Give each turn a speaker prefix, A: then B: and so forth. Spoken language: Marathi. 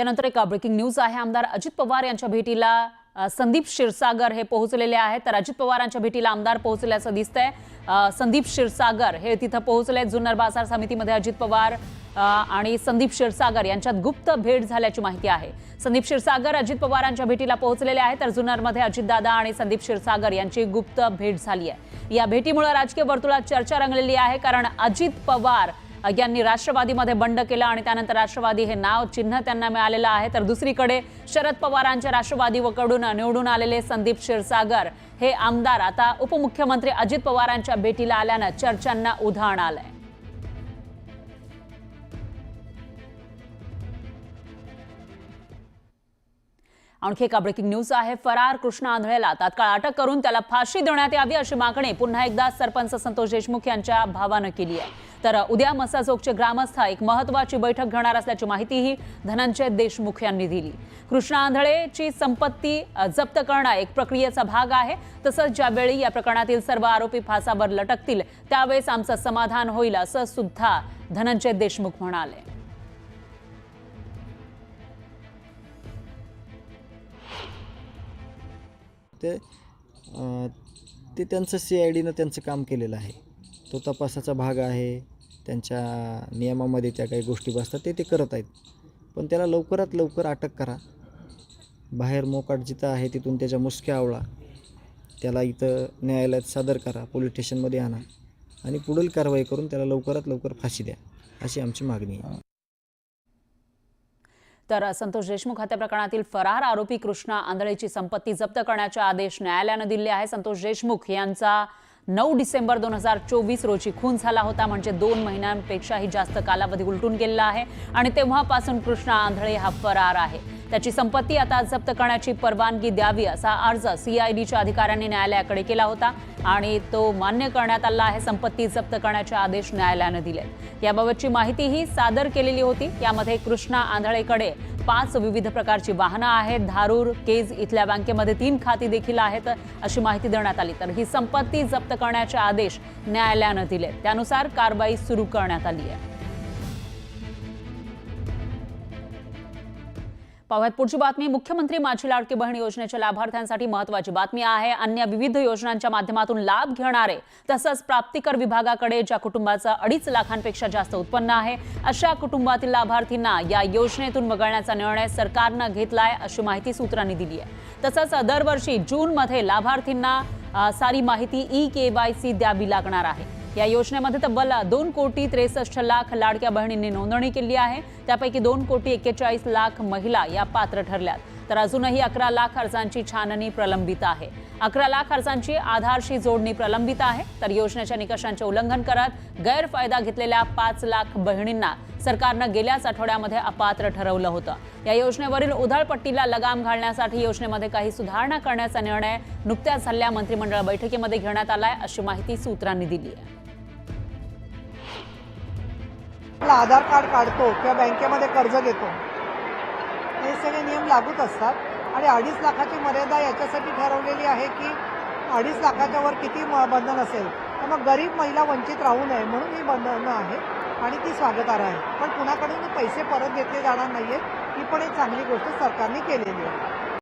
A: यानंतर एक ब्रेकिंग न्यूज आहे। आमदार अजित पवार यांच्या भेटीला संदीप क्षीरसागर हे पोहोचलेले आहेत। तर अजित पवारांच्या भेटीला आमदार पोहोचल्याचं दिसतंय। संदीप क्षीरसागर हे तिथं पोहोचले। जुन्नर बाजार समितीमध्ये अजित पवार आणि संदीप क्षीरसागर यांच्यात गुप्त भेट झाल्याची माहिती आहे। संदीप क्षीरसागर अजित पवारांच्या भेटीला पोहोचलेले आहेत। तर जुन्नरमध्ये अजितदादा आणि संदीप क्षीरसागर यांची गुप्त भेट झाली आहे। या भेटीमुळे राजकीय वर्तुळात चर्चा रंगलेली आहे, कारण अजित पवार यांनी राष्ट्रवादीमध्ये बंड केलं आणि त्यानंतर राष्ट्रवादी हे नाव चिन्ह त्यांना मिळालेलं आहे। तर दुसरीकडे शरद पवारांच्या राष्ट्रवादीकडून निवडून आलेले संदीप क्षीरसागर हे आमदार आता उपमुख्यमंत्री अजित पवारांच्या भेटीला आल्यानं चर्चांना उधाण आलंय। आणखी एक ब्रेकिंग न्यूज आहे। फरार कृष्णा आंधळेला तात्काळ अटक करून त्याला फाशी देण्यात यावी अशी मागणी पुन्हा एकदा सरपंच संतोष देशमुख यांच्या भावानं केली आहे। तर उद्या मसाजोगचे ग्रामस्थ एक महत्त्वाची बैठक घेणार असल्याची माहितीही धनंजय देशमुख यांनी दिली। कृष्णा आंधळेची संपत्ती जप्त करणं एक प्रक्रियेचा भाग आहे। तसंच ज्यावेळी या प्रकरणातील सर्व आरोपी फासावर लटकतील त्यावेळेस आमचं समाधान होईल असं सुद्धा धनंजय देशमुख म्हणाले।
B: ते त्यांचं CIDनं त्यांचं काम केलेलं आहे। तो तपासाचा भाग आहे। त्यांच्या नियमामध्ये त्या काही गोष्टी बसतात ते करत आहेत। पण त्याला लवकरात लवकर अटक करा। बाहेर मोकाट जिथं आहे तिथून त्याच्या मुसक्या आवळा, त्याला इथं न्यायालयात सादर करा, पोलीस स्टेशनमध्ये आणा आणि पुढील कारवाई करून त्याला लवकरात लवकर फाशी द्या अशी आमची मागणी आहे।
A: तर संतोष देशमुख हत्या प्रकरणातील फरार आरोपी कृष्णा आंधळेची संपत्ती जप्त करण्याचे आदेश न्यायालयाने दिले आहे। संतोष देशमुख यांचा 9 डिसेंबर 2024 रोजी खून झाला होता, म्हणजे 2 महिन्यांपेक्षाही जास्त कालावधी उलटून गेलेला आहे आणि तेव्हापासून कृष्णा आंधळे हा फरार आहे। त्याची संपत्ती आता जप्त करण्याची परवानगी द्यावी असा अर्ज CIDच्या अधिकाऱ्यांनी न्यायालयाकडे केला होता आणि तो मान्य करण्यात आला आहे। संपत्ती जप्त करण्याचे आदेश न्यायालयाने दिले। याबाबतची माहितीही सादर केलेली होती। यामध्ये कृष्णा आंधळेकडे 5 विविध प्रकारची वाहनं आहेत। धारूर केज इथल्या बँकेमध्ये 3 खाती देखील आहेत अशी माहिती देण्यात आली। तर ही संपत्ती जप्त करण्याचे आदेश न्यायालयाने दिले, त्यानुसार कारवाई सुरू करण्यात आली आहे। पाहुयात पुढची बातमी। मुख्यमंत्री माझी लाडकी बहीण योजनेच्या लाभार्थ्यांसाठी महत्त्वाची बातमी आहे। अन्य विविध योजनांच्या माध्यमातून लाभ घेणारे तसंच प्राप्तिकर विभागाकडे ज्या कुटुंबाचं 2.5 लाखांपेक्षा जास्त उत्पन्न आहे अशा कुटुंबातील लाभार्थींना या योजनेतून वगळण्याचा निर्णय सरकारनं घेतलाय अशी माहिती सूत्रांनी दिली आहे। तसंच दरवर्षी जूनमध्ये लाभार्थींना सारी माहिती eKYC द्यावी लागणार आहे। या योजनेमध्ये तब्बल 2,63,00,000 लाडक्या बहिणींनी नोंदणी केली आहे। त्यापैकी 2,41,00,000 महिला या पात्र ठरल्यात। तर अजूनही 11 लाख अर्जांची छाननी प्रलंबित आहे। 11 लाख अर्जांची आधारशी जोडणी प्रलंबित आहे। तर योजनेच्या निकषांचे उल्लंघन करत गैरफायदा घेतलेल्या 5 लाख बहिणींना सरकारनं गेल्याच आठवड्यामध्ये अपात्र ठरवलं होतं। या योजनेवरील उधळपट्टीला लगाम घालण्यासाठी योजनेमध्ये काही सुधारणा करण्याचा निर्णय नुकत्याच झालेल्या मंत्रिमंडळ बैठकीमध्ये घेण्यात आलाय अशी माहिती सूत्रांनी दिली आहे।
C: आधार कार्ड काढतो किंवा बँकेमध्ये कर्ज घेतो, हे सगळे नियम लागूच असतात आणि 2.5 लाखाची मर्यादा याच्यासाठी ठरवलेली आहे की 2.5 लाखाच्या वर किती बंधन असेल तर मग गरीब महिला वंचित राहू नये म्हणून ही बंधनं आहेत आणि ती स्वागतार्ह आहे। पण कुणाकडून पैसे परत घेतले जाणार नाहीयेत, ही पण एक चांगली गोष्ट सरकारने केलेली आहे।